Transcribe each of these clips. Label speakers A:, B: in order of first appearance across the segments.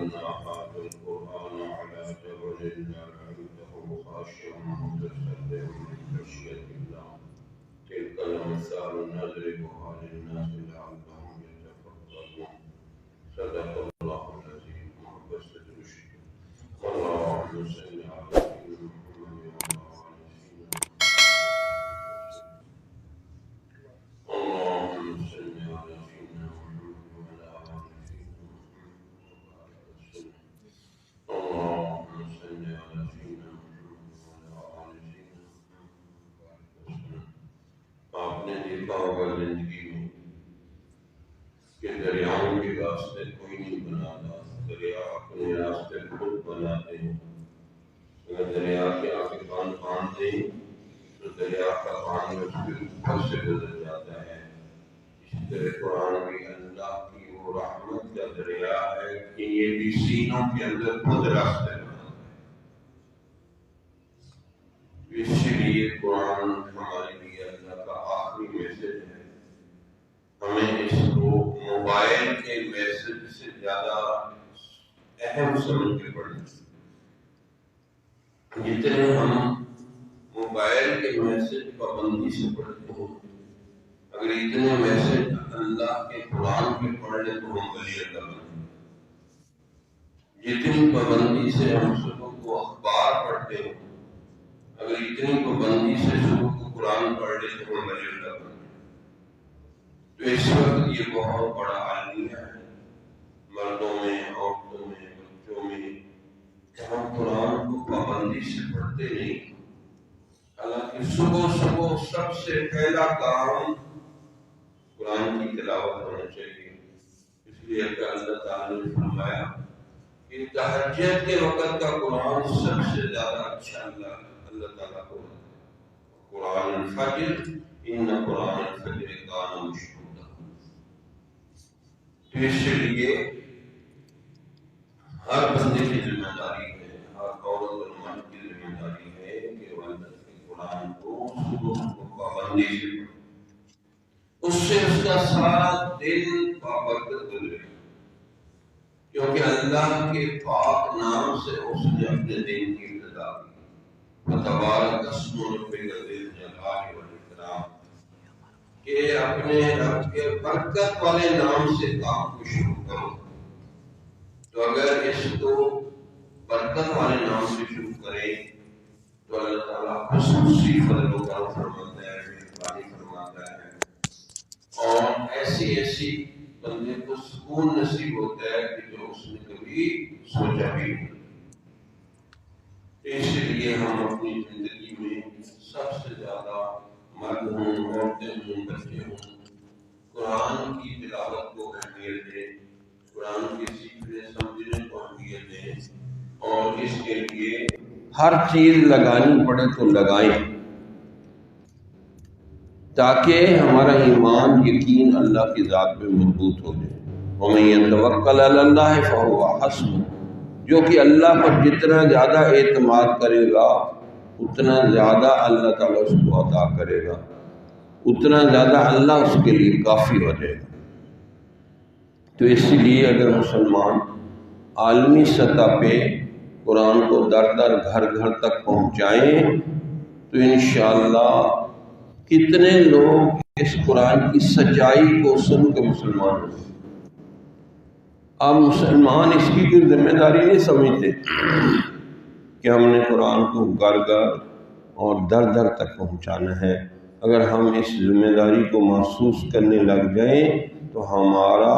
A: أنزلنا هذا القرآن على جبل لرأيته خاشعا متصدعا من خشية الله تلك الأمثال نضربها للناس لعلهم يتفكرون صدق الله العظيم وبسط الرشد اللهم صل على سيدنا محمد وعلى آل سيدنا اللهم صل على سيدنا محمد وعلى آل سيدنا محمد اللهم صل على سيدنا محمد وعلى آل سيدنا محمد. آپ نے دیکھا ہوگا زندگی میں کہ دریاؤں کے راستے کوئی نہیں بناتا، دریا اپنے راستے خود بناتے ہیں۔ اگر دریا کے آگے کان باندھ دیں تو دریا کا پانی اس کے اوپر سے گزر جاتا ہے۔ اسی طرح قرآن بھی اللہ کی وہ رحمت کا دریا ہے کہ یہ بھی سینوں کے اندر خود راستے بناتا ہے۔ اسی لیے قرآن ہمارے لیے اللہ کا آخری میسج ہے۔ ہمیں اس کو موبائل کے میسج سے زیادہ اہم سمجھ کے پڑھنا۔ جتنے ہم موبائل کے میسج پابندی سے پڑھتے ہیں، اگر اتنے میسج اللہ کے قرآن کے پڑھ لیں تو ہم ولی اللہ بنیں۔ جتنی پابندی سے ہم صبح کو اخبار پڑھتے ہیں، اگر اتنی پابندی سے صبح کو قرآن پڑھ لیں تو ہم ولی اللہ بنیں۔ تو اس وقت یہ بہت بڑا عالمیہ ہے مردوں میں، عورتوں میں، بچوں میں، کہ ہم قرآن کو پابندی سے پڑھتے نہیں۔ حالانکہ صبح صبح سب سے پہلا کام قرآن کی تلاوت ہونا چاہیے۔ اس لیے کہ اللہ تعالیٰ نے فرمایا کہ تہجد کے وقت کا قرآن سب سے زیادہ اچھا اللہ تعالیٰ کو قرآن الفجر ان قرآن الفجر کان مشہودا۔ تو اس لیے ہر بندے کی ذمہ داری ہے، ہر عورت اور مرد کی ذمہ داری ہے کہ وہ اللہ کے قرآن کو صبح کو پابندی سے پڑھے، اس سے اس کا سارا دن بابرکت گزرے، کیونکہ اللہ کے پاک نام سے اس نے اپنے دین کی ابتدا کی۔ فتبارک اسم ربک ذی الجلال والاکرام، کہ اپنے رب کے برکت والے نام سے کام کو شروع کرو۔ تو اگر اس کو برکت والے نام سے شروع کریں تو اللہ تعالیٰ خصوصی فضل و کرم فرماتا ہے، مہربانی فرماتا ہے، اور ایسی بندے کو سکون نصیب ہوتا ہے کہ جو اس نے کبھی سوچا بھی نہیں۔ اس لیے ہم اپنی زندگی میں سب سے زیادہ مرد ہوں، عورتیں ہوں، بچے ہوں، قرآن کی تلاوت کو اہمیت دیں، قرآن کے سیکھنے سمجھنے کو اہمیت دیں، اور اس کے لیے ہر چیز لگانی پڑے تو لگائیں، تاکہ ہمارا ایمان یقین اللہ کی ذات پہ مضبوط ہو جائے۔ وَمَن يَتَوَکَّلْ عَلَى اللَّهِ فَهُوَ حَسْبُهُ، جو کہ اللہ پر جتنا زیادہ اعتماد کرے گا اتنا زیادہ اللہ تعالیٰ اس کو عطا کرے گا، اتنا زیادہ اللہ اس کے لیے کافی ہو جائے گا۔ تو اس لیے اگر مسلمان عالمی سطح پہ قرآن کو در در گھر گھر تک پہنچائیں تو انشاءاللہ کتنے لوگ اس قرآن کی سچائی کو سن کے مسلمان ہوں۔ اب مسلمان اس کی کوئی ذمہ داری نہیں سمجھتے کہ ہم نے قرآن کو گھر گھر اور در در تک پہنچانا ہے۔ اگر ہم اس ذمہ داری کو محسوس کرنے لگ جائیں تو ہمارا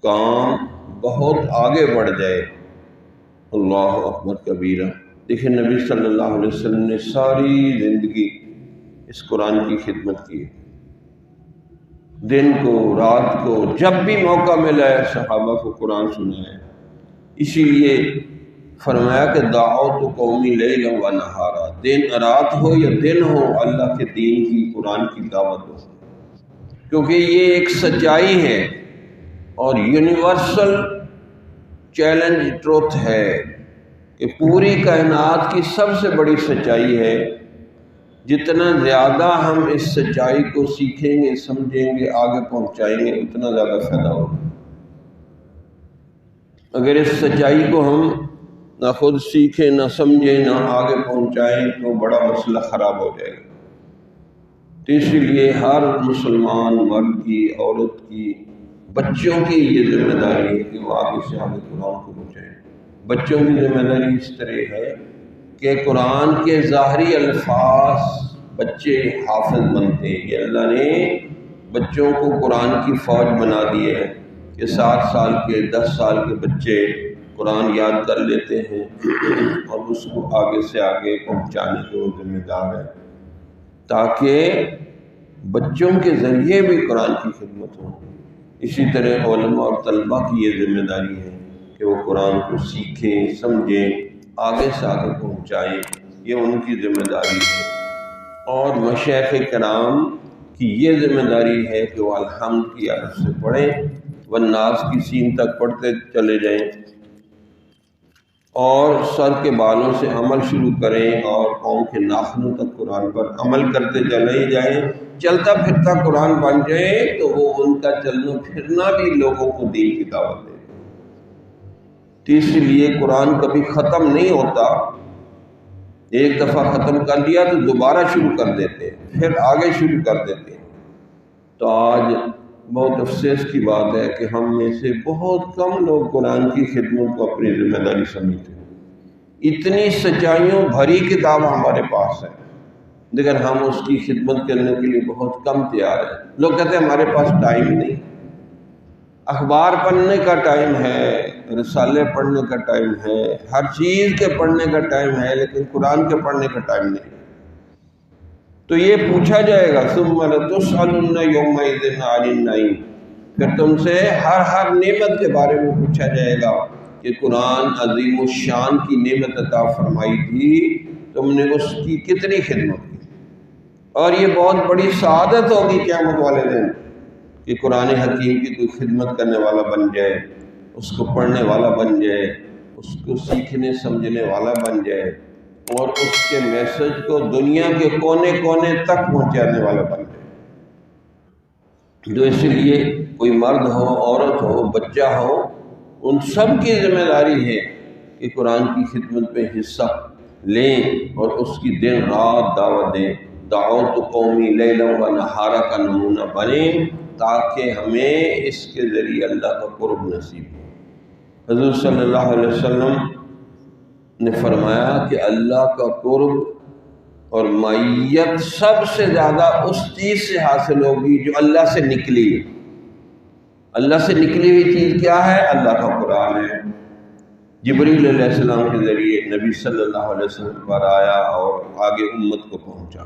A: کام بہت آگے بڑھ جائے۔ اللہ اکبر کبیرہ۔ دیکھیں نبی صلی اللہ علیہ وسلم نے ساری زندگی اس قرآن کی خدمت کی، دن کو رات کو جب بھی موقع ملا ہے صحابہ کو قرآن سنایا۔ اسی لیے فرمایا کہ دعوت قومی لیلا و نہارا، دن رات ہو یا دن ہو اللہ کے دین کی قرآن کی دعوت ہو، کیونکہ یہ ایک سچائی ہے اور یونیورسل چیلنج ٹروتھ ہے کہ پوری کائنات کی سب سے بڑی سچائی ہے۔ جتنا زیادہ ہم اس سچائی کو سیکھیں گے، سمجھیں گے، آگے پہنچائیں گے، اتنا زیادہ فائدہ ہوگا۔ اگر اس سچائی کو ہم نہ خود سیکھیں، نہ سمجھیں، نہ آگے پہنچائیں تو بڑا مسئلہ خراب ہو جائے گا۔ تو اسی لیے ہر مسلمان مرد کی، عورت کی، بچوں کی یہ ذمہ داری ہے کہ وہ آگے سے آگے قرآن کو پہنچائیں۔ بچوں کی ذمہ داری اس طرح ہے کہ قرآن کے ظاہری الفاظ بچے حافظ بنتے ہیں۔ یہ اللہ نے بچوں کو قرآن کی فوج بنا دی ہے کہ 7 سال کے 10 سال کے بچے قرآن یاد کر لیتے ہیں اور اس کو آگے سے آگے پہنچانے کے وہ ذمہ دار ہیں، تاکہ بچوں کے ذریعے بھی قرآن کی خدمت ہو۔ اسی طرح علماء اور طلباء کی یہ ذمہ داری ہے کہ وہ قرآن کو سیکھیں، سمجھیں، آگے سے آگے پہنچائیں، یہ ان کی ذمہ داری ہے۔ اور مشائخ کرام کی یہ ذمہ داری ہے کہ وہ الحمد کی حرف سے پڑھیں، والناس کی سین تک پڑھتے چلے جائیں اور سر کے بالوں سے عمل شروع کریں اور پاؤں کے ناخنوں تک قرآن پر عمل کرتے چلے جائیں۔ چلتا پھرتا قرآن بن جائے تو وہ ان کا چلنا پھرنا بھی لوگوں کو دین کی دعوت دے۔ تو اس لیے قرآن کبھی ختم نہیں ہوتا، ایک دفعہ ختم کر لیا تو دوبارہ شروع کر دیتے، پھر آگے شروع کر دیتے۔ تو آج بہت افسوس کی بات ہے کہ ہم میں سے بہت کم لوگ قرآن کی خدمت کو اپنی ذمہ داری سمجھتے ہیں۔ اتنی سچائیوں بھری کتاب ہمارے پاس ہے لیکن ہم اس کی خدمت کرنے کے لیے بہت کم تیار ہیں۔ لوگ کہتے ہیں ہمارے پاس ٹائم نہیں۔ اخبار پڑھنے کا ٹائم ہے، رسالے پڑھنے کا ٹائم ہے، ہر چیز کے پڑھنے کا ٹائم ہے، لیکن قرآن کے پڑھنے کا ٹائم نہیں۔ تو یہ پوچھا جائے گا ثم لتسألن یومئذ عن النعیم، پھر تم سے ہر نعمت کے بارے میں پوچھا جائے گا کہ قرآن عظیم الشان کی نعمت عطا فرمائی تھی، تم نے اس کی کتنی خدمت کی۔ اور یہ بہت بڑی سعادت ہوگی قیامت والے دن کہ قرآن حکیم کی کوئی خدمت کرنے والا بن جائے، اس کو پڑھنے والا بن جائے، اس کو سیکھنے سمجھنے والا بن جائے اور اس کے میسج کو دنیا کے کونے کونے تک پہنچانے والا بن جائے۔ تو اس لیے کوئی مرد ہو، عورت ہو، بچہ ہو، ان سب کی ذمہ داری ہے کہ قرآن کی خدمت میں حصہ لیں اور اس کی دن رات دعوت دیں۔ دعوت قومی لیلا و نہارا کا نمونہ بنیں تاکہ ہمیں اس کے ذریعے اللہ کا قرب نصیب ہو۔ حضور صلی اللہ علیہ وسلم نے فرمایا کہ اللہ کا قرب اور معیت سب سے زیادہ اس چیز سے حاصل ہوگی جو اللہ سے نکلی ہے۔ اللہ سے نکلی ہوئی چیز کیا ہے؟ اللہ کا قرآن ہے۔ جبریل علیہ السلام کے ذریعے نبی صلی اللہ علیہ وسلم پر آیا اور آگے امت کو پہنچا۔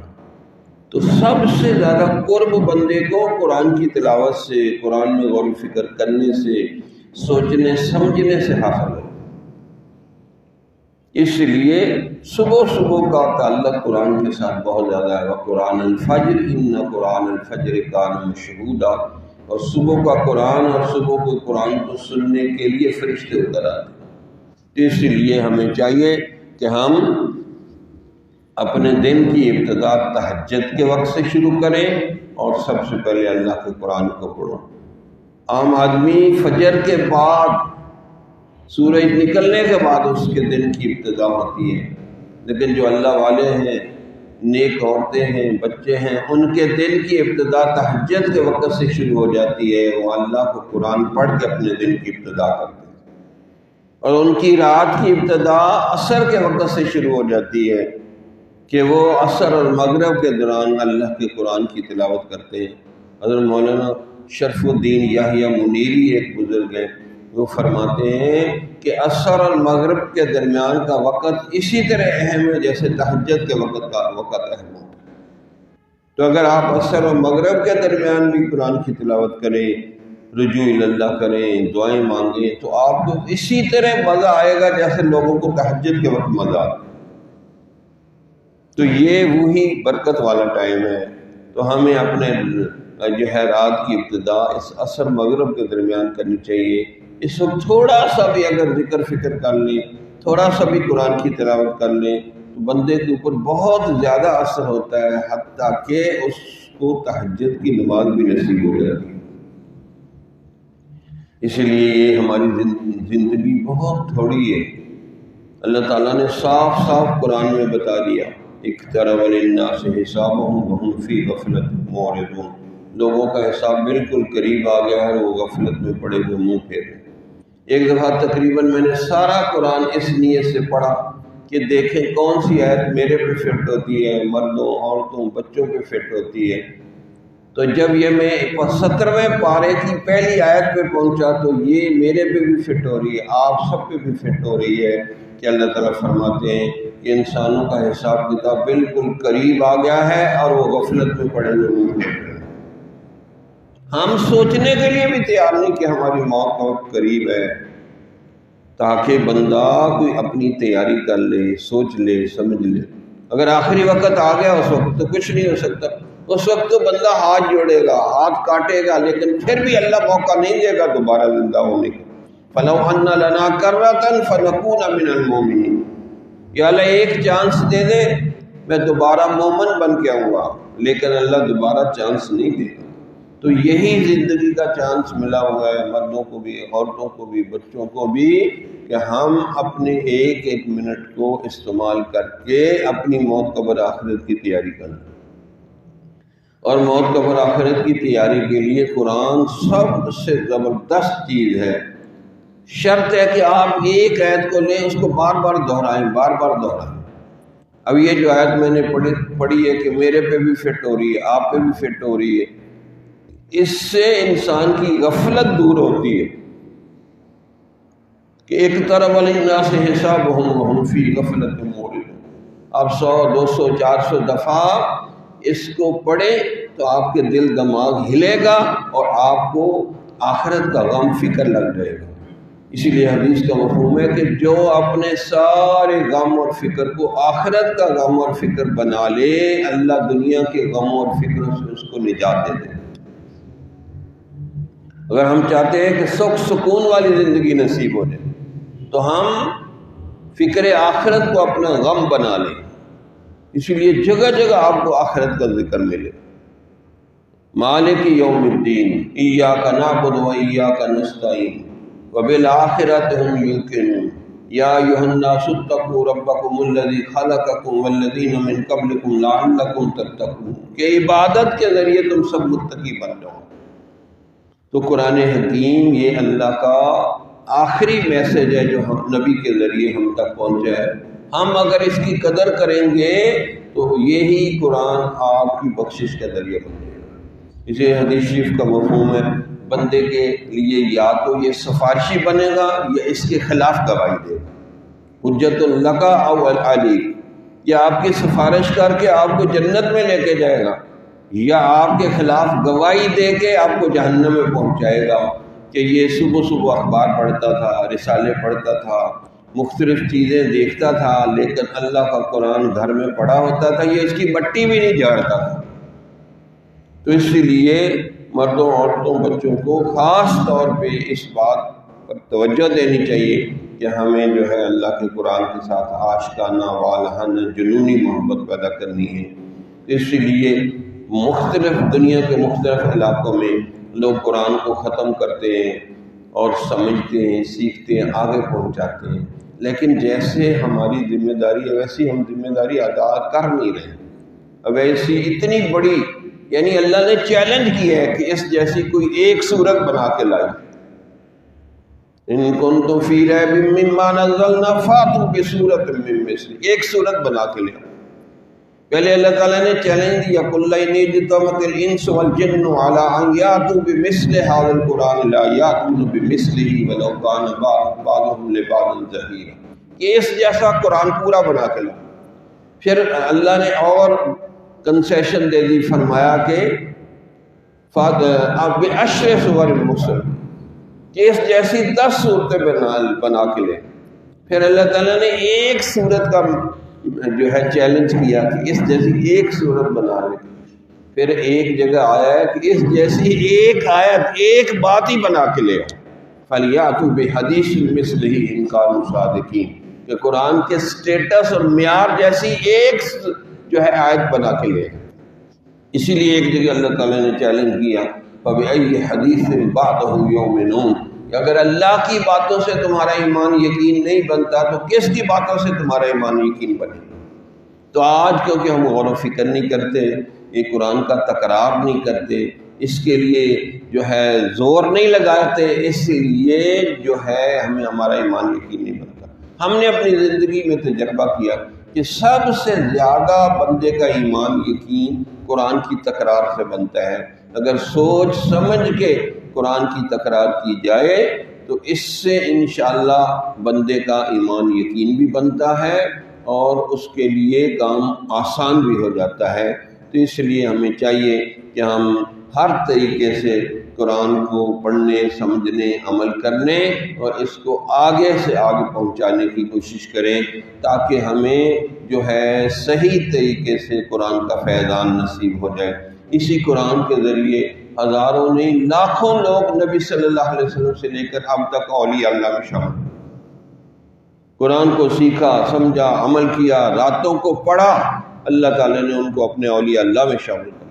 A: تو سب سے زیادہ قرب بندے کو قرآن کی تلاوت سے، قرآن میں غور و فکر کرنے سے، سوچنے سمجھنے سے حاصل ہے۔ اس لیے صبح کا تعلق قرآن کے ساتھ بہت زیادہ ہے۔ وقرآن الفجر ان قرآن الفجر کان مشہودا، اور صبح کا قرآن اور صبح کو قرآن کو سننے کے لیے فرشتے اتر آتے ہیں۔ اس لیے ہمیں چاہیے کہ ہم اپنے دن کی ابتدا تہجد کے وقت سے شروع کریں اور سب سے پہلے اللہ کے قرآن کو پڑھو۔ عام آدمی فجر کے بعد، سورج نکلنے کے بعد اس کے دن کی ابتدا ہوتی ہے، لیکن جو اللہ والے ہیں، نیک عورتیں ہیں، بچے ہیں، ان کے دن کی ابتدا تہجد کے وقت سے شروع ہو جاتی ہے۔ وہ اللہ کو قرآن پڑھ کے اپنے دن کی ابتدا کرتے ہیں، اور ان کی رات کی ابتدا عصر کے وقت سے شروع ہو جاتی ہے کہ وہ عصر اور مغرب کے دوران اللہ کے قرآن کی تلاوت کرتے ہیں۔ حضرت مولانا شرف الدین یحییٰ منیری ایک بزرگ ہیں، وہ فرماتے ہیں کہ عصر اور مغرب کے درمیان کا وقت اسی طرح اہم ہے جیسے تہجد کے وقت کا وقت اہم ہے۔ تو اگر آپ عصر اور مغرب کے درمیان بھی قرآن کی تلاوت کریں، رجوع اللہ کریں، دعائیں مانگیں، تو آپ کو اسی طرح مزہ آئے گا جیسے لوگوں کو تہجد کے وقت مزہ آتا ہے۔ تو یہ وہی برکت والا ٹائم ہے۔ تو ہمیں اپنے جو ہے رات کی ابتدا اس عصر مغرب کے درمیان کرنی چاہیے۔ اس وقت تھوڑا سا بھی اگر ذکر فکر کر لیں، تھوڑا سا بھی قرآن کی تلاوت کر لیں تو بندے کے اوپر بہت زیادہ اثر ہوتا ہے، حتیٰ کہ اس کو تہجد کی نماز بھی نصیب ہو جاتی ہے۔ اس لیے یہ ہماری زندگی بہت تھوڑی ہے۔ اللہ تعالیٰ نے صاف صاف قرآن میں بتا دیا، اقترب للناس حسابهم وهم فی غفلۃ معرضون، لوگوں کا حساب بالکل قریب آ گیا ہے اور وہ غفلت میں پڑے ہوئے منہ پھیر رہے ہیں۔ ایک دفعہ تقریباً میں نے سارا قرآن اس نیت سے پڑھا کہ دیکھیں کون سی آیت میرے پہ فٹ ہوتی ہے، مردوں عورتوں بچوں پہ فٹ ہوتی ہے۔ تو جب یہ میں 70ویں پارے کی پہلی آیت پہ پہنچا تو یہ میرے پہ بھی فٹ ہو رہی ہے، آپ سب پہ بھی فٹ ہو رہی ہے کہ اللہ تعالیٰ فرماتے ہیں کہ انسانوں کا حساب کتاب بالکل قریب آ گیا ہے اور وہ غفلت میں پڑے ہوئے ہیں۔ ہم سوچنے کے لیے بھی تیار نہیں کہ ہماری موت کا وقت قریب ہے، تاکہ بندہ کوئی اپنی تیاری کر لے، سوچ لے، سمجھ لے۔ اگر آخری وقت آ گیا اس وقت تو کچھ نہیں ہو سکتا، اس وقت تو بندہ ہاتھ جوڑے گا، ہاتھ کاٹے گا، لیکن پھر بھی اللہ موقع نہیں دے گا دوبارہ زندہ ہونے کا۔ فَلَوْ أَنَّ لَنَا كَرَّةً فَنَكُونَ مِنَ الْمُؤْمِنِينَ، یا اللہ ایک چانس دے دے میں دوبارہ مومن بن کے آؤں گا، لیکن اللہ دوبارہ چانس نہیں دے گا۔ تو یہی زندگی کا چانس ملا ہوا ہے مردوں کو بھی، عورتوں کو بھی، بچوں کو بھی، کہ ہم اپنے ایک ایک منٹ کو استعمال کر کے اپنی موت قبر آخرت کی تیاری کریں۔ اور موت قبر آخرت کی تیاری کے لیے قرآن سب سے زبردست چیز ہے۔ شرط ہے کہ آپ ایک آیت کو لیں، اس کو بار بار دہرائیں، بار بار دہرائیں۔ اب یہ جو آیت میں نے پڑھی ہے کہ میرے پہ بھی فٹ ہو رہی ہے، آپ پہ بھی فٹ ہو رہی ہے، اس سے انسان کی غفلت دور ہوتی ہے کہ اقترب للناس حسابهم وهم فی غفلۃ معرضون۔ آپ 100 200 400 دفعہ اس کو پڑھیں تو آپ کے دل دماغ ہلے گا اور آپ کو آخرت کا غم فکر لگ جائے گا۔ اسی لیے حدیث کا مفہوم ہے کہ جو اپنے سارے غم اور فکر کو آخرت کا غم اور فکر بنا لے، اللہ دنیا کے غم اور فکروں سے اس کو نجات دے دے۔ اگر ہم چاہتے ہیں کہ سکھ سکون والی زندگی نصیب ہو جائے تو ہم فکر آخرت کو اپنا غم بنا لیں۔ اسی لیے جگہ جگہ آپ کو آخرت کا ذکر ملے۔ مالک یوم الدین، ایاک نعبد و ایاک نستعین وبالآخرۃ ہم یوقنون، یا ایھا الناس اتقوا ربکم الذی خلقکم والذین من قبلکم لعلکم تتقون، کہ عبادت کے ذریعے تم سب متقی بن جاؤ۔ تو قرآن حکیم یہ اللہ کا آخری میسج ہے جو نبی کے ذریعے ہم تک پہنچا ہے۔ ہم اگر اس کی قدر کریں گے تو یہی قرآن آپ کی بخشش کا ذریعہ بن جائے گا۔ اسے حدیث شریف کا مفہوم ہے بندے کے لیے یا تو یہ سفارشی بنے گا یا اس کے خلاف گواہی دے گا، حجت لک او علیک، یا آپ کی سفارش کر کے آپ کو جنت میں لے کے جائے گا، یا آپ کے خلاف گواہی دے کے آپ کو جہنم میں پہنچائے گا کہ یہ صبح صبح اخبار پڑھتا تھا، رسالے پڑھتا تھا، مختلف چیزیں دیکھتا تھا، لیکن اللہ کا قرآن گھر میں پڑھا ہوتا تھا، یہ اس کی مٹی بھی نہیں جھاڑتا تھا۔ تو اس لیے مردوں عورتوں بچوں کو خاص طور پہ اس بات پر توجہ دینی چاہیے کہ ہمیں جو ہے اللہ کے قرآن کے ساتھ عاشقانہ والہانہ جنونی محبت پیدا کرنی ہے۔ اس لیے مختلف دنیا کے مختلف علاقوں میں لوگ قرآن کو ختم کرتے ہیں اور سمجھتے ہیں، سیکھتے ہیں، آگے پہنچاتے ہیں، لیکن جیسے ہماری ذمہ داری ہے ویسی ہم ذمہ داری ادا کر نہیں رہے۔ اب ایسی اتنی بڑی، یعنی اللہ نے چیلنج کیا ہے کہ اس جیسی کوئی ایک صورت بنا کے لائی، ان کنتم فی ریب مما نزلنا فاتوا بسورۃ من مثلہ، ایک صورت بنا کے لے۔ پہلے اللہ تعالیٰ نے چیلنج دیا قل ان اجتمعت الانس والجن علی ان یاتوا بمثل ھذا القرآن لا یاتون بمثلہ ولو کان بعضهم لبعض ظہیرا، کہ اس جیسا قرآن پورا بنا کے لا۔ پھر اللہ نے اور کنسیشن دے دی، فرمایا کہ اب بعشر سور مسل، کہ اس جیسی 10 صورتیں بنا کے لے۔ پھر اللہ تعالیٰ نے ایک صورت کا جو ہے چیلنج کیا کہ اس جیسی ایک صورت بنا لے۔ پھر ایک جگہ آیا ہے کہ اس جیسی ایک آیت، ایک بات ہی بنا کے لے آؤ، فَلْيَأْتُوا بِحَدِيثٍ مِثْلِهِ إِن كَانُوا صَادِقِينَ، کہ قرآن کے سٹیٹس اور معیار جیسی ایک جو ہے آیت بنا کے لے۔ اسی لیے ایک جگہ اللہ تعالیٰ نے چیلنج کیا فَبِأَيِّ حَدِيثٍ بَعْدَهُ يُؤْمِنُونَ، اگر اللہ کی باتوں سے تمہارا ایمان یقین نہیں بنتا تو کس کی باتوں سے تمہارا ایمان یقین بنے؟ تو آج کیونکہ ہم غور و فکر نہیں کرتے، یہ قرآن کا تکرار نہیں کرتے، اس کے لیے جو ہے زور نہیں لگاتے، اس لیے جو ہے ہمیں ہمارا ایمان یقین نہیں بنتا۔ ہم نے اپنی زندگی میں تجربہ کیا کہ سب سے زیادہ بندے کا ایمان یقین قرآن کی تکرار سے بنتا ہے۔ اگر سوچ سمجھ کے قرآن کی تکرار کی جائے تو اس سے انشاءاللہ بندے کا ایمان یقین بھی بنتا ہے اور اس کے لیے کام آسان بھی ہو جاتا ہے۔ تو اس لیے ہمیں چاہیے کہ ہم ہر طریقے سے قرآن کو پڑھنے، سمجھنے، عمل کرنے اور اس کو آگے سے آگے پہنچانے کی کوشش کریں تاکہ ہمیں جو ہے صحیح طریقے سے قرآن کا فیضان نصیب ہو جائے۔ اسی قرآن کے ذریعے ہزاروں نہیں لاکھوں لوگ نبی صلی اللہ علیہ وسلم سے لے کر اب تک اولیاء اللہ میں شامل ہیں۔ قرآن کو سیکھا، سمجھا، عمل کیا، راتوں کو پڑھا، اللہ تعالیٰ نے ان کو اپنے اولیاء اللہ میں شامل کیا۔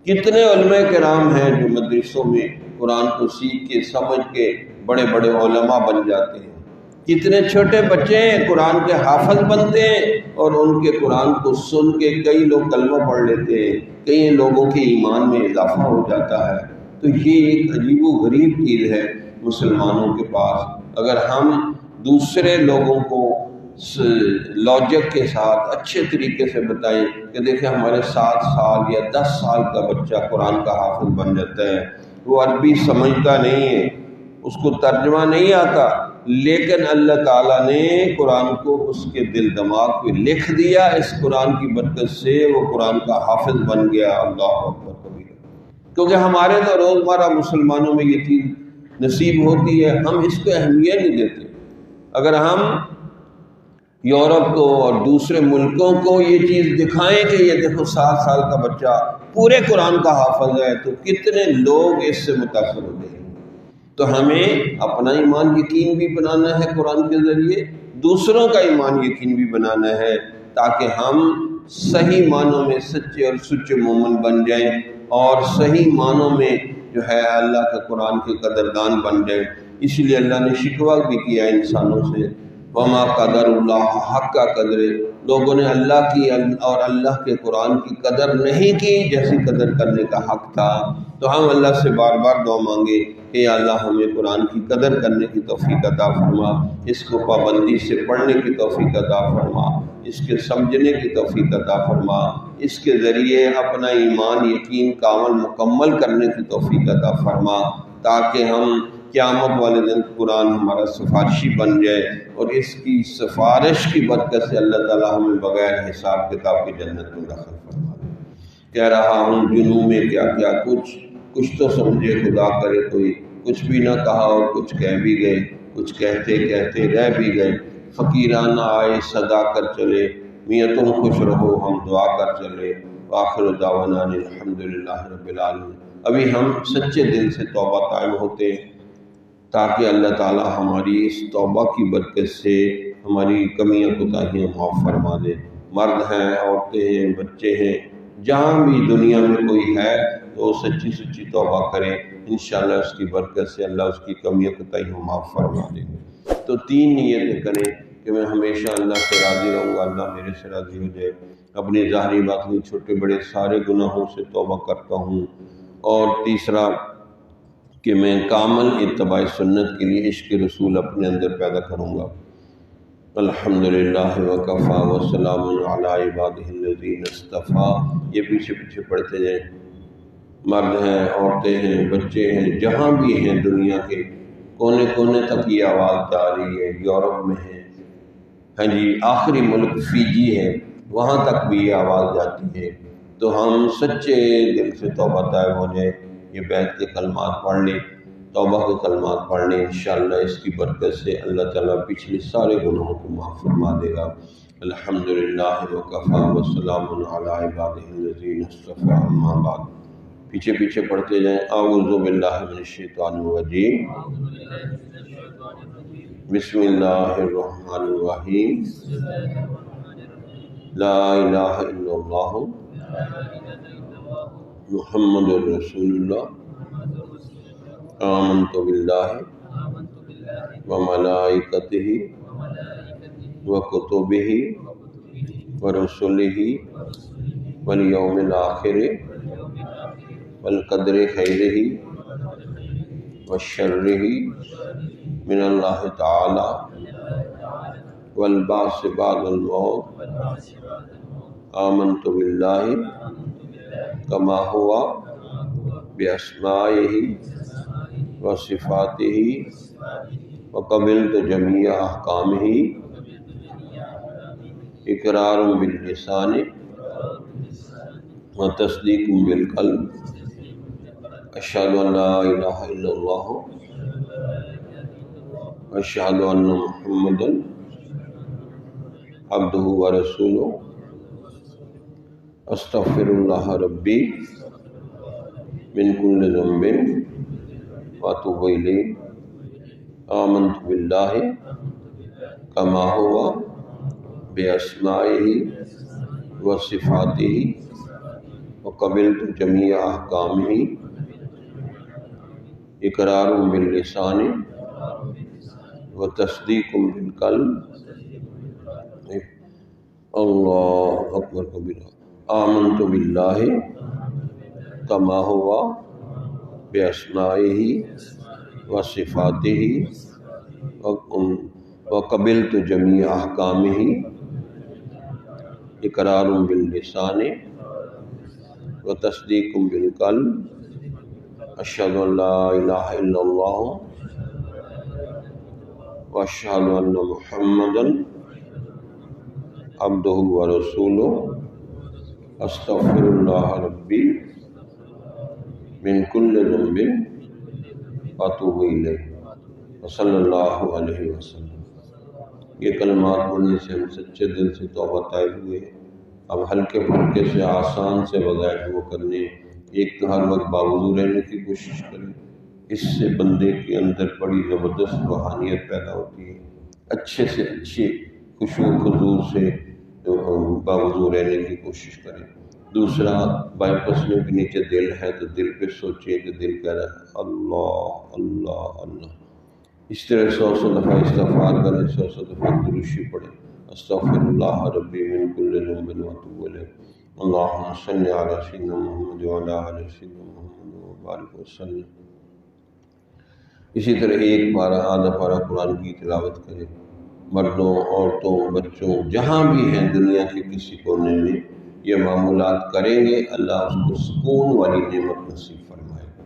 A: کتنے علماء کرام ہیں جو مدرسوں میں قرآن کو سیکھ کے سمجھ کے بڑے بڑے علماء بن جاتے ہیں۔ کتنے چھوٹے بچے قرآن کے حافظ بنتے ہیں اور ان کے قرآن کو سن کے کئی لوگ کلمہ پڑھ لیتے ہیں، کئی لوگوں کے ایمان میں اضافہ ہو جاتا ہے۔ تو یہ ایک عجیب و غریب چیز ہے مسلمانوں کے پاس۔ اگر ہم دوسرے لوگوں کو لاجک کے ساتھ اچھے طریقے سے بتائیں کہ دیکھیں ہمارے 7 سال یا 10 سال کا بچہ قرآن کا حافظ بن جاتا ہے، وہ عربی سمجھتا نہیں ہے، اس کو ترجمہ نہیں آتا، لیکن اللہ تعالیٰ نے قرآن کو اس کے دل دماغ پہ لکھ دیا، اس قرآن کی برکت سے وہ قرآن کا حافظ بن گیا۔ اللہ اکبر کبیرہ۔ کیونکہ ہمارے تو روزمرہ مسلمانوں میں یہ چیز نصیب ہوتی ہے، ہم اس کو اہمیت نہیں دیتے۔ اگر ہم یورپ کو اور دوسرے ملکوں کو یہ چیز دکھائیں کہ یہ دیکھو 7 سال کا بچہ پورے قرآن کا حافظ ہے تو کتنے لوگ اس سے متاثر ہو جائیں گے۔ تو ہمیں اپنا ایمان یقین بھی بنانا ہے قرآن کے ذریعے، دوسروں کا ایمان یقین بھی بنانا ہے تاکہ ہم صحیح معنوں میں سچے اور سچے مومن بن جائیں اور صحیح معنوں میں جو ہے اللہ کے قرآن کے قدردان بن جائیں۔ اس لیے اللہ نے شکوہ بھی کیا انسانوں سے، وما قدر اللہ حق کا قدر، لوگوں نے اللہ کی اور اللہ کے قرآن کی قدر نہیں کی جیسی قدر کرنے کا حق تھا۔ تو ہم اللہ سے بار بار دعا مانگے کہ اللہ ہمیں قرآن کی قدر کرنے کی توفیق عطا فرما، اس کو پابندی سے پڑھنے کی توفیق عطا فرما، اس کے سمجھنے کی توفیق عطا فرما، اس کے ذریعے اپنا ایمان یقین کامل مکمل کرنے کی توفیق عطا فرما تاکہ ہم قیامت والے دن قرآن ہمارا سفارشی بن جائے اور اس کی سفارش کی برکت سے اللہ تعالیٰ ہمیں بغیر حساب کتاب کی جنت میں داخل فرما دے۔ کہہ رہا ہوں جنوں میں کیا کیا کچھ تو سمجھے خدا کرے کوئی، کچھ بھی نہ کہا اور کچھ کہہ بھی گئے، کچھ کہتے کہتے رہ بھی گئے، فقیرانہ آئے صدا کر چلے، میاں تم خوش رہو ہم دعا کر چلے، وآخر دعوانا الحمدللہ رب العالمین۔ ابھی ہم سچے دل سے توبہ قائم ہوتے ہیں تاکہ اللہ تعالی ہماری اس توبہ کی برکت سے ہماری کمیاں کوتاہیاں معاف فرما دے۔ مرد ہیں، عورتیں ہیں، بچے ہیں، جہاں بھی دنیا میں کوئی ہے تو سچی سچی توبہ کریں، انشاءاللہ اس کی برکت سے اللہ اس کی کمیاں کوتاہیاں معاف فرما دیں گے۔ تو 3 نیتیں کریں کہ میں ہمیشہ اللہ سے راضی رہوں گا، اللہ میرے سے راضی ہو جائے، اپنی ظاہری باطنی چھوٹے بڑے سارے گناہوں سے توبہ کرتا ہوں، اور تیسرا کہ میں کامل اتباع سنت کے لیے عشق رسول اپنے اندر پیدا کروں گا۔ الحمدللہ وکفا وسلام علی عبادہ الذین اصطفیٰ۔ یہ پیچھے پیچھے پڑھتے جائیں، مرد ہیں، عورتیں ہیں، بچے ہیں، جہاں بھی ہیں دنیا کے کونے کونے تک یہ آواز جا رہی ہے، یورپ میں ہے، ہاں جی، آخری ملک فیجی ہے، وہاں تک بھی یہ آواز جاتی ہے۔ تو ہم سچے دل سے توبہ طائب ہو جائیں، یہ بیت کے کلمات پڑھ لیں، توبہ کے کلمات پڑھ لیں، انشاءاللہ اس کی برکت سے اللہ تعالیٰ پچھلے سارے گناہوں کو معاف فرما دے گا۔ الحمدللہ وکفا وسلام علی عبادہ الذین اصطفیٰ، اما بعد۔ پیچھے پیچھے پڑھتے جائیں۔ اعوذ باللہ من الشیطان الرجیم، بسم اللہ الرحمن الرحیم، لا الہ الا اللہ محمد رسول اللہ، آمنت باللہ وملائکتہ وکتبہ ورسلہ والیوم الآخر والقدر خیرہ وشرہ من اللہ تعالی والبعث بعد الموت آمنت باللہ کما ہوا باسمائہ وصفاتہ وقبلت جمیع احکامہ اقرار باللسان وتصدیق بالقلب اشہد ان لا الہ الا اللہ اشہد ان محمدا عبدہ ورسولہ استغفر اللہ ربی من کل ذنب واتوب الیہ آمنت باللہ کما ہوا باسمائہ وصفاتہ وقبلت جمیع احکامہ اقرار باللسان وتصدیق بالقلب اللہ اکبر کبیرہ آمنت باللہ کما ہوا باسمائہ وصفاتہ وقبلت جمیع احکامہ اقرار باللسان وتصدیق بالقلب اشہد ان لا الہ الا اللہ واشہد ان محمدا عبدہ ورسولہ استغفر اللہ ربی من کل ذنب واتوب الیہ وصلی اللہ علیہ وسلم۔ یہ کلمات پڑھنے سے ہم سچے دل سے توبہ طائب ہوئے، اب ہلکے پھلکے سے آسان سے وظائف وہ کرنے، ایک تو ہر وقت باوضو رہنے کی کوشش کریں، اس سے بندے کے اندر بڑی زبردست روحانیت پیدا ہوتی ہے، اچھے سے اچھی خشوع و خضوع سے باوضو رہنے کی کوشش کریں۔ دوسرا، بائیں پسلیوں کے نیچے دل ہے تو دل پہ سوچیں کہ دل کہہ رہا ہے اللہ اللہ اللہ، اس طرح 100 دفعہ استغفار کریں، 100 دفعہ درود پڑھیں، استغفر اللہ ربی من کل ذنب واتوب الیہ، اللہم صلی علی سیدنا محمد وعلی آل سیدنا محمد وبارک وسلم۔ اسی طرح ایک پارہ آدھا پارہ قرآن کی تلاوت کریں، مردوں عورتوں بچوں جہاں بھی ہیں دنیا کے کسی کونے میں یہ معمولات کریں گے، اللہ اس کو سکون والی نعمت نصیب فرمائے گا۔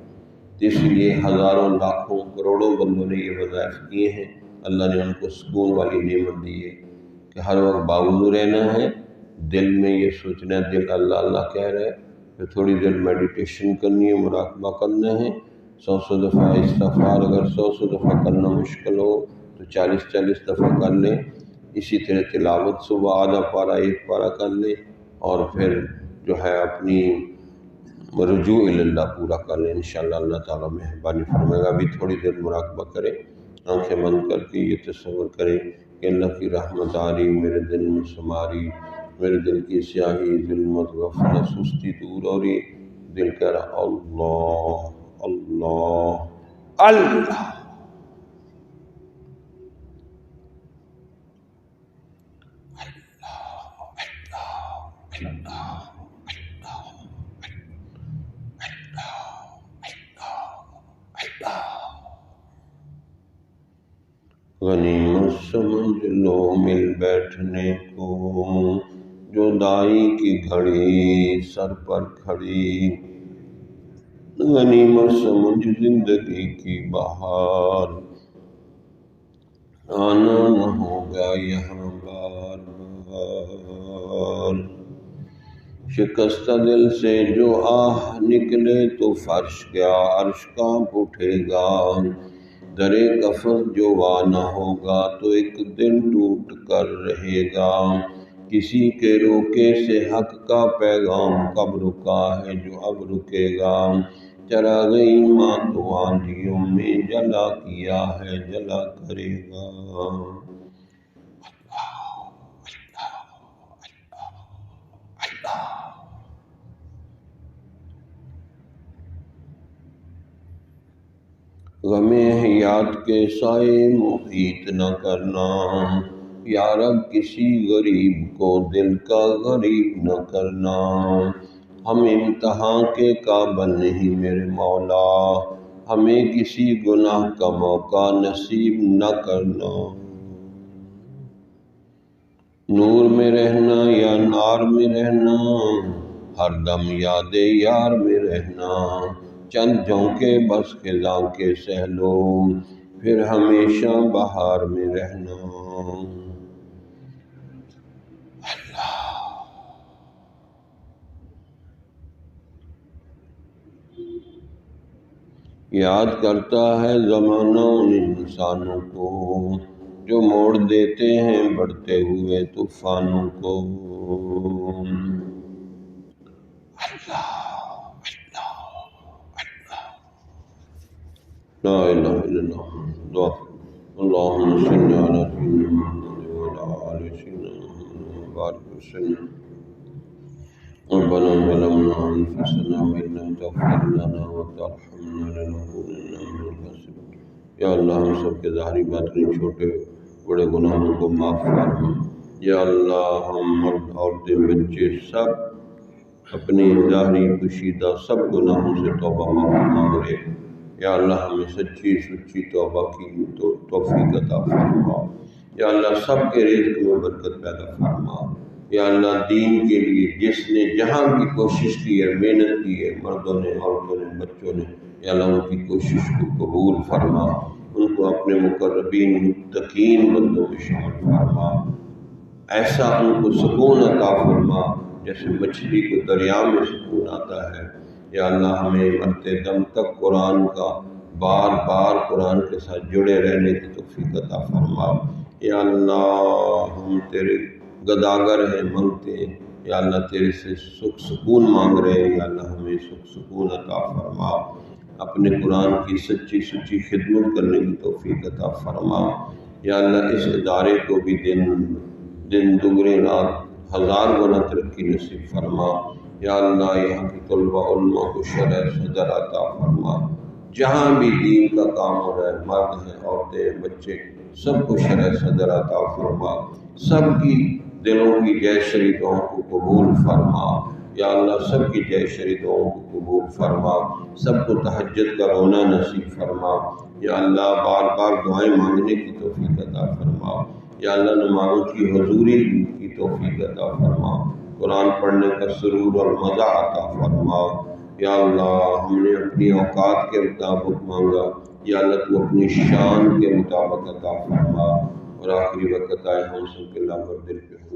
A: اس لیے ہزاروں لاکھوں کروڑوں بندوں نے یہ وظائف کیے ہیں، اللہ نے ان کو سکون والی نعمت دی ہے کہ ہر وقت باوضو رہنا ہے، دل میں یہ سوچنا ہے، دل اللہ اللہ کہہ رہا ہے، پھر تھوڑی دیر میڈیٹیشن کرنی ہے، مراقبہ کرنا ہے، 100 دفعہ استغفار، اگر 100 دفعہ کرنا مشکل ہو تو 40 دفعہ کر لیں۔ اسی طرح تلاوت صبح آدھا پارہ ایک پارہ کر لیں، اور پھر جو ہے اپنی رجوع اللہ پورا کر لیں، انشاءاللہ اللہ تعالیٰ مہربانی فرمائے گا۔ ابھی تھوڑی دیر مراقبہ کریں، آنکھیں بند کر کے یہ تصور کریں کہ اللہ کی رحمت آ رہی میرے دل میں سما رہی، میرے دل کی سیاہی ظلمت غفلت سستی دور ہو رہی، دل کہہ رہا اللہ اللہ اللہ۔ غنیمت سمجھ لو مل بیٹھنے کو، جدائی کی گھڑی سر پر کھڑی، غنیمت سمجھ زندگی کی بہار، آنا نہ ہوگا یہاں بار بار، شکستہ دل سے جو آہ نکلے تو فرش کیا عرش کانپ اٹھے گا، در کفن جو وا نہ ہوگا تو ایک دن ٹوٹ کر رہے گا، کسی کے روکے سے حق کا پیغام کب رکا ہے جو اب رکے گا، چراغ ایمان تو آندھیوں میں جلا کیا ہے جلا کرے گا۔ غمِ حیات کے سائے محیط نہ کرنا، یا رب کسی غریب کو دل کا غریب نہ کرنا۔ ہم امتحان کے قابل نہیں میرے مولا، ہمیں کسی گناہ کا موقع نصیب نہ کرنا۔ نور میں رہنا یا نار میں رہنا، ہر دم یاد یار میں رہنا۔ چند جھونکے بس خزاں کے سہ لو، پھر ہمیشہ بہار میں رہنا۔ یاد کرتا ہے زمانہ ان انسانوں کو، جو موڑ دیتے ہیں بڑھتے ہوئے طوفانوں کو۔ اللہ لا الہ الا اللہ، اللہم صل علی سیدنا محمد وعلی آل سیدنا محمد وبارک وسلم۔ ربنا ظلمنا انفسنا وان لم تغفر لنا وترحمنا لنكونن من الخاسرين۔ یا اللہ ہم سب کے ظاہری باطنی چھوٹے بڑے گناہوں کو معاف فرما۔ یا اللہ ہم مرد عورتیں بچے سب اپنی ظاہری پوشیدہ سب گناہوں سے توبہ معافی مانگ رہے۔ یا اللہ ہمیں سچی سچی توبہ کی توفیق عطا فرما۔ یا اللہ سب کے رزق میں برکت پیدا فرما۔ یا اللہ دین کے لیے جس نے جہاں کی کوشش کی ہے، محنت کی ہے، مردوں نے، عورتوں نے، بچوں نے، یا اللہ ان کی کوشش کو قبول فرما، ان کو اپنے مقربین متقین بندوں میں شامل فرما۔ ایسا ان کو سکون عطا فرما جیسے مچھلی کو دریا میں سکون آتا ہے۔ یا اللہ ہمیں مرتے دم تک قرآن کا بار بار قرآن کے ساتھ جڑے رہنے کی توفیق عطا فرما۔ یا اللہ ہم تیرے گداگر ہیں، مانگتے ہیں، یا اللہ تیرے سے سکھ سکون مانگ رہے ہیں۔ یا اللہ ہمیں سکھ سکون عطا فرما، اپنے قرآن کی سچی سچی خدمت کرنے کی توفیق عطا فرما۔ یا اللہ اس ادارے کو بھی دن دگنے رات ہزار گنا ترقی نصیب فرما۔ یا اللہ یہاں کی طلباء علماء کو شرح صدر عطا فرما، جہاں بھی دین کا کام ہو رہا ہے، مرد ہیں، عورتیں ہیں، بچے، سب کو شرح صدر عطا فرما، سب کی دلوں کی جے شری دعاؤں کو قبول فرما۔ یا اللہ سب کی جے شری دعاؤں کو قبول فرما، سب کو تہجد کا رونا نصیب فرما۔ یا اللہ بار بار دعائیں مانگنے کی توفیق عطا فرما۔ یا اللہ نمازوں کی حضوری کی توفیق عطا فرما، قرآن پڑھنے کا سرور اور مزہ عطا فرما۔ یا اللہ ہم نے اپنی اوقات کے مطابق مانگا، یا اللہ تو اپنی شان کے مطابق عطا فرما۔ اور آخری وقت آئے ہم سب کے اللہ پر دل پہ